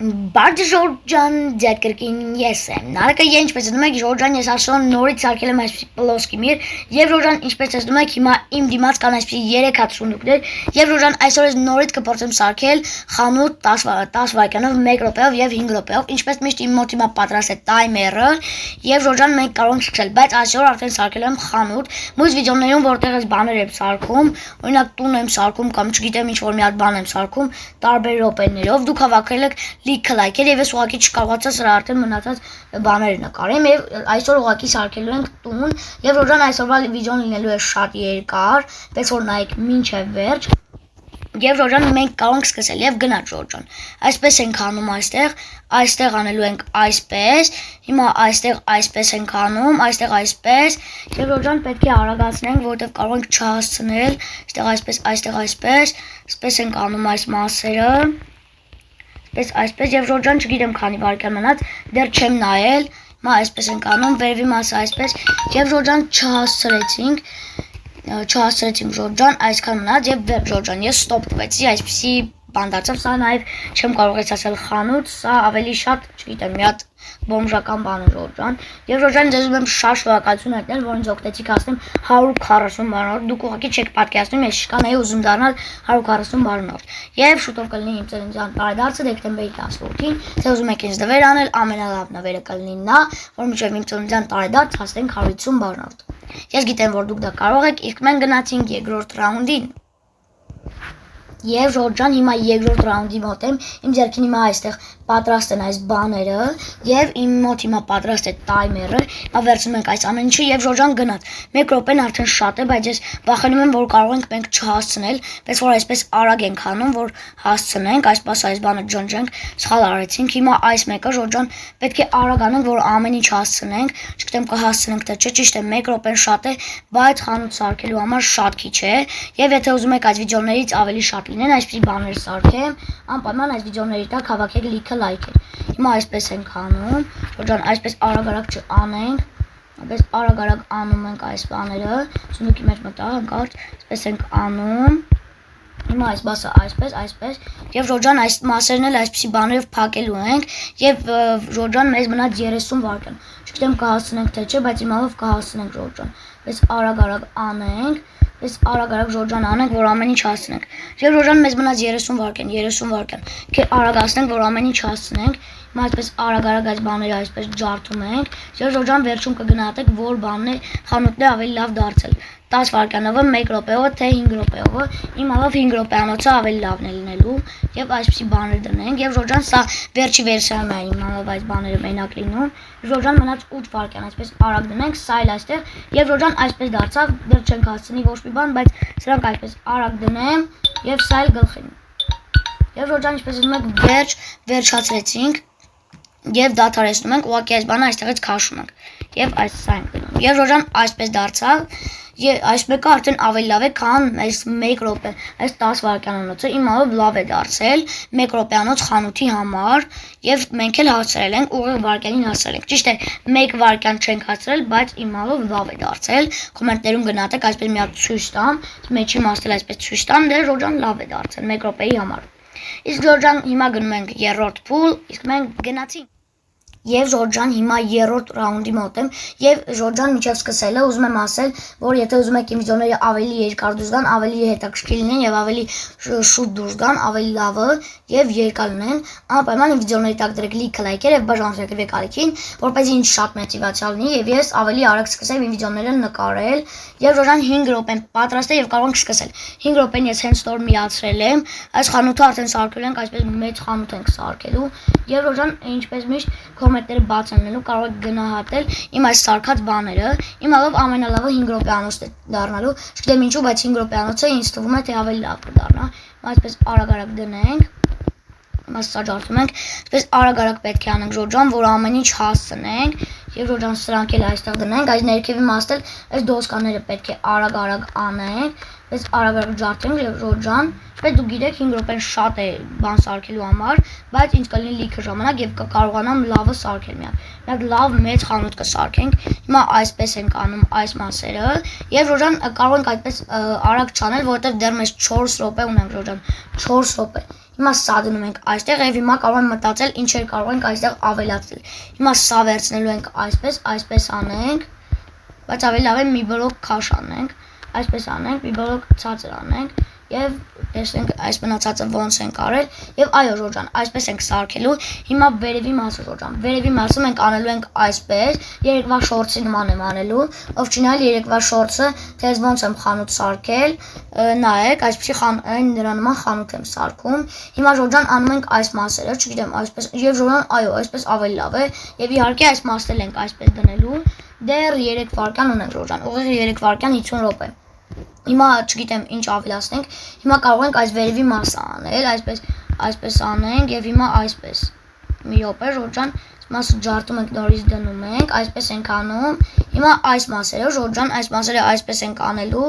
Բարդ Ժորժան ձերկրկին ես եմ։ Նարեկը ինչպես դնում եք Ժորժան ես ասոն նորից սարքել եմ այսպիսի պլոսկի միր եւ Ժորժան ինչպես դնում եք հիմա իմ դիմաց կան այսպիսի 3 հատ սունդուկներ եւ Ժորժան այսօր ես նորից կփորձեմ սարքել խանութ 10 վայրկյանով 1 րոպեով եւ 5 րոպեով ինչպես միշտ իմ մոտ հիմա պատրաստ է տայմերը եւ Ժորժան մենք կարող ենք սկսել բայց այսօր արդեն սարքել եմ խանութ մյուս վիդեոներում որտեղ ես բաներ եմ սարքում օրինակ տուն եմ սարքում կամ չգիտեմ ինչ որ մի հատ բան եմ սարքում տարբեր րոպեներով դուք հավաքել եք լիքը լայքեր եւ ես ուղղակի չկարողացա սրա արդեն մնացած բաները նկարեմ եւ այսօր ուղղակի սարքելու ենք տուն եւ Ժորժան այսօրվա վիդեոն լինելու է շատ երկար պես որ նայեք մինչեւ վերջ եւ Ժորժան մենք կարող ենք սկսել եւ գնալ Ժորժան այսպես ենք անում այստեղ անելու ենք այսպես հիմա այստեղ այսպես ենք անում այստեղ այսպես եւ Ժորժան պետք է արագացնենք որովհետեւ կարող ենք չհասցնել այստեղ այսպես ենք անում այս մասերը այսպես եւ Ժորժան չգիտեմ քանի վայրկյան մնաց դեռ չեմ նայել հիմա այսպես ենք անում վերևի մասը այսպես եւ Ժորժան չհասցրեցինք Ժորժան այսքան մնաց եւ վերջ Ժորժան ես ստոպ տվեցի այսպեսի բան դարձավ սա նաեւ չեմ կարող ասել խանութ սա ավելի շատ չգիտեմ մի հատ բոմժական բան է Ժորժան եւ Ժորժան ձեզ ուզում եմ շատ շնորհակալություն հայտնել որ ինձ օգնեցիք հասնեմ 140 բառնորդ դուք ուղղակի չեք պատկերացնում ես շքան էի ուզում դառնալ 140 բառնորդ եւ շուտով կլինի իմ ծննդյան տարեդարձը դեկտեմբերի 18-ին թե ուզում եք ինձ նվեր անել ամենալավ նվերը կլինի նա որ մինչեւ իմ ծննդյան տարեդարձ հասնենք 150 բառնորդ ես գիտեմ որ դուք դա կարող եք իսկ մենք գնացինք երկրորդ ռաունդին Եվ Ժորժան հիմա երկրորդ ռաունդի մոտ եմ իմ ձեռքին հիմա այստեղ պատրաստ են այս բաները եւ իմ մոտ հիմա պատրաստ է տայմերը հիմա վերցնում ենք այս ամեն ինչը եւ Ժորժան գնաց 1 րոպեն արդեն շատ է բայց ես վախենում եմ որ կարող ենք մենք չհասցնել պես որ այսպես արագ ենք անում որ հասցնենք այսպես այս բանը ջնջենք սխալ արեցինք հիմա այս մեկը Ժորժան պետք է արագ անենք որ ամեն ինչ հասցնենք չգիտեմ կհասցնենք թե չէ ճիշտ է 1 րոպեն շատ է բայց խանութ սարքելու համար շատ քիչ է եւ եթե ուզում եք այս վիդեոներից ավելի շատ լինեն այսպիսի բաներ սարքեմ անպայման այս վիդեոների տակ հավաքեք լիքը լայքեր հիմա այսպես ենք անում Ժորժան այսպես արագ չանենք այսպես արագ անում ենք այս բաները սունդուկի մեջ մտա հանկարծ այսպես ենք անում հիմա այս մասը այսպես եւ Ժորժան այս մասերն էլ այսպիսի բաներով փակելու ենք եւ Ժորժան մեզ մնաց 30 վայրկյան չգիտեմ կհասցնենք թե չէ բայց իմալով կհասցնենք Ժորժան այս արագ անենք Ես արագ Ժորժան անենք որ ամեն ինչ հասցնենք եւ Ժորժան մեզ մնաց 30 վայրկյան Կե արագացնենք որ ամեն ինչ հասցնենք հիմա այսպես արագ այս բաները այսպես ջարդում ենք եւ Ժորժան վերջում կգնահատեք որ բանն է խանութն է ավելի լավ դարձել 10 վայրկյանով 1 րոպեով թե 5 րոպեով իմալով 5 րոպեանոցը ավելի լավն է լինելու եւ այսպիսի բաներ դնենք եւ Ժորժան սա վերջի վերսիայում է իմալով այս բաները մենակ լինում Ժորժան մնաց 8 վայրկյան այսպես արագ դնենք սա էլ այստեղ եւ Ժորժան այսպես դարձավ դեռ չենք հասցնի ոչ մի բան բայց սրանք այսպես արագ դնեմ եւ սա էլ գլխին եւ Ժորժան ինչպես ասում եք վերջացրեցինք եւ դադարեցնում ենք ուղղակի այս բանը այստեղից քաշում ենք եւ այս սա ենք դնում եւ Ժորժան այսպես դարձավ այս մեկը արդեն ավելի լավ է քան այս 1 րոպե այս 10 վայրկյանոցը իմալով լավ է դարձել 1 րոպեանոց խանութի համար եւ մենք էլ հասցրել ենք ուղիղ վայրկյանին հասցրել ենք ճիշտ է 1 վայրկյան չենք հասցրել բայց իմալով լավ է դարձել կոմենտներում գնահատեք այսպես մի հատ ցույց տամ մեջի մասը այսպես ցույց տամ դե Ժորժան լավ է դարձել 1 րոպեի համար իսկ Ժորժան հիմա գնում ենք երրորդ փուլ իսկ մենք գնացինք Եվ Ժորժան հիմա երրորդ ռաունդի մոտ եմ եւ Ժորժան միջև սկսելը ուզում եմ ասել որ եթե ուզում եք իմ վիդեոները ավելի երկար դուրս գան ավելի հետաքրքիր լինեն եւ ավելի շուտ դուրս գան ավելի լավը եւ երկար լինեն անպայման իմ վիդեոների տակ դրեք լիքը լայքեր եւ բաժանեք ալիքին որպեսզի ինձ շատ մոտիվացիա լինի եւ ես ավելի արագ սկսեմ իմ վիդեոները նկարել եւ Ժորժան 5 րոպեն պատրաստ է եւ կարող ենք սկսել 5 րոպեն ես հենց ստոր միացրել եմ այս խանութը արդեն սարքել ենք այսպես մեծ խանութ ենք սարքելու եւ Ժորժան ինչպես միշտ կոմենտները բաց անելու կարող եք գնահատել իմ այս սարքած բաները իմալով ամենալավը 5 րոպեանոց է դառնալու չգիտեմ ինչու բայց 5 րոպեանոցը ինձ թվում է թե ավելի լավ կդառնա այսպես արագ դնենք մասը ջարդում ենք այսպես արագ պետք է անենք Ժորժան որ ամեն ինչ հասցնենք եւ Ժորժան սրանք էլ այստեղ դնենք այս ներքևի մասը այս դոսկաները պետք է արագ անենք այս արագ ջարդենք եւ Ժորժան բայց դու գիտեք 5 րոպեն շատ է բան սարքելու համար բայց ինձ կլինի լիքը ժամանակ եւ կկարողանամ լավը սարքել միակ լավ մեծ խանութ կսարքենք հիմա այսպես ենք անում այս մասերը եւ Ժորժան կարող ենք այդպես արագ չանել որովհետեւ դեռ մեզ 4 րոպե ունենք Ժորժան 4 րոպե Հիմա սա դնում ենք այստեղ եւ հիմա կարող ենք մտածել ինչեր կարող ենք այստեղ ավելացնել։ Հիմա սա վերցնելու ենք այսպես անենք, բայց ավելի լավ է մի բլոկ քաշ անենք, այսպես անենք, մի բլոկ ցածր անենք եւ տեսնենք այս մնացածը ոնց ենք արել եւ այո Ժորժան, այսպես ենք սարքելու։ Հիմա վերևի մասը Ժորժան, վերևի մասը մենք անելու ենք այսպես, երեկվա շորցի նման եմ անելու, ով չնայել երեկվա շորցը, թե ես ոնց եմ խանութ սարքել, նայեք, այսպեսի նրա նման խանութ եմ սարքում։ Հիմա Ժորժան անում ենք այս մասերը, չգիտեմ, այսպես եւ Ժորժան, այո, այսպես ավելի լավ է եւ իհարկե այս մասն ենք այսպես դնելու։ Դեռ 3 վայրկյան ունենք Ժորժան, ուղիղ 3 վայրկյան 50 րոպե։ Հիմա չգիտեմ ինչ ավելացնենք, հիմա կարող ենք այս վերևի մասը անել, այսպես անենք եւ հիմա այսպես։ Մի րոպե Ժորժան, մասը ջարդում ենք նորից դնում ենք, այսպես ենք անում։ Հիմա այս մասերը Ժորժան, այս մասերը այսպես ենք անելու,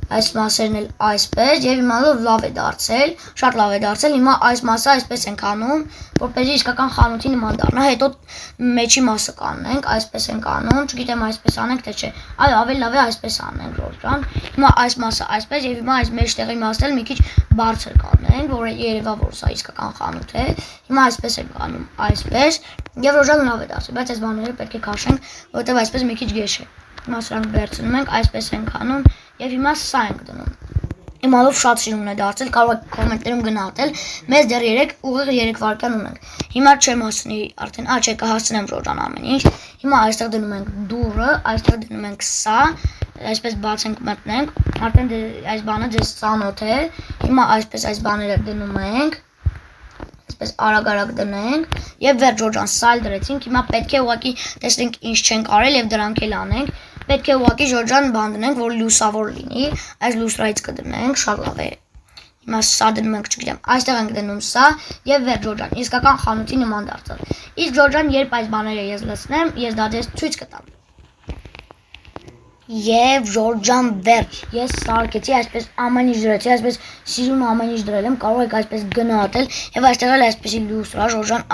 այս մասերն էլ այսպես եւ հիմա լավ է դարձել, շատ լավ է դարձել։ Հիմա այս մասը այսպես ենք անում, որպեսզի իսկական խանութի նման դառնա, հետո մեջի մասը կանենք, այսպես ենք անում, չգիտեմ այսպես անենք թե չէ։ Այո, ավելի լավ է այսպես անենք Ժորժան։ Հիմա այս մասը այսպես եւ հիմա այս մեջտեղի մասն էլ մի քիչ բարձր կանենք, որ երևա որ սա իսկական խանութ է։ Հիմա այսպես ենք անում, այսպես եւ Ժորժան լավ է դարձել, բայց այս բաները պետք է քաշենք, որովհետեւ այսպես մի քիչ գեշ է։ Հիմա սրանք վերցնում ենք, այսպես ենք անում եւ հիմա սա ենք դնում։ Իմալով շատ սիրուն է դարձել, կարող եք կոմենտներում գնահատել, մեզ դեռ 3 վայրկյան ունենք։ Հիմա չեմ հասցնի արդեն, չէ, կհասցնեմ Ժորժան ամեն ինչ։ Հիմա այստեղ դնում ենք դուրը, այստեղ դնում ենք սա, այսպես բացենք մտնենք, արդեն այս բանը ձեզ ծանոթ է։ Հիմա այսպես այս բաները դնում ենք, այսպես արագ դնենք եւ վերջ Ժորժան սա էլ դրեցինք։ Հիմա պետք է ուղղակի տեսնենք ինչ չենք արել եւ դրանք էլ անենք։ Պետք է ուղղակի Ժորժան բան դնենք, որ լուսավոր լինի, այս լուստրայից կդնենք, շատ լավ է։ Հիմա սա դնում ենք, չգիտեմ, այստեղ ենք դնում սա եւ վերջ Ժորժան, իսկական խանութի նման դարձավ։ Իսկ Ժորժան, երբ այս բաները ես լցնեմ, ես դա ձեզ ցույց կտամ։ Եվ Ժորժան վերջ, ես սարքեցի, այսպես ամեն ինչ դրեցի, այսպես սիրուն ամեն ինչ դրել եմ, կարող եք այսպես գնահատել եւ այստեղ էլ այսպեսի լուստրա Ժորժան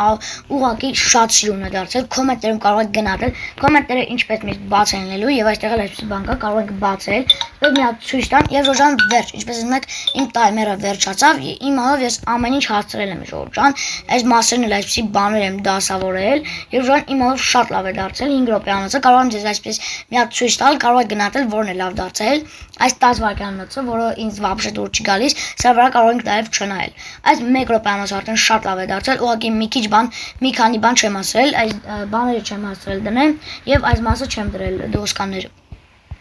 ուղղակի շատ սիրուն է դարձել, կոմենտներում կարող եք գնահատել, կոմենտները ինչպես միշտ բաց են լինելու եւ այստեղ էլ այսպեսի բան կա, կարող եք բացել, եւ մի հատ ցույց տամ եւ Ժորժան վերջ, ինչպես ասենք իմ տայմերը վերջացավ, իմալով ես ամեն ինչ հասցրել եմ Ժորժան, այս մասերն էլ այսպեսի բաներ եմ դասավորել եւ Ժորժան իմալով շատ լավ է դարձել, 5 րոպե անցա, կարող եմ ձեզ այսպես մի հատ ցույց տալ, կարող գնահատել որն է լավ դարձել, այս 10 վայրկյանոցը, որը ինձ вообще դուր չի գալիս, սա վրա կարող ենք նաև չնայել։ Այս 1 րոպեանոց արդեն շատ լավ է դարձել, ուղղակի մի քիչ բան, մի քանի բան չեմ ասել, այս բաները չեմ հասցրել դնել եւ այս մասը չեմ դրել դոսկաները։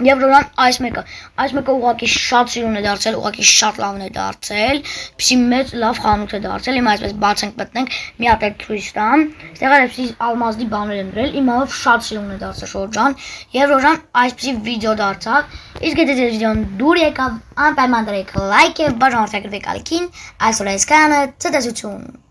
Եվ Ժորժան այս մեկը ուղղակի շատ սիրուն է դարձել, ուղղակի շատ լավն է դարձել, պիսի մեծ լավ խանութ է դարձել, հիմա այսպես բաց ենք մտնենք, մի հատ էլ ցույց տամ, այստեղ այսպեսի ալմազդի բաներ եմ դրել, իմալով շատ սիրուն է դարձել Ժորժան, եւ Ժորժան այսպեսի վիդեո դարձավ, իսկ եթե ձեզ վիդեոն դուր եկավ, անպայման դրեք լայք եւ բաժանորդագրվեք ալիքին, այսօր այս կանը ցտեսություն։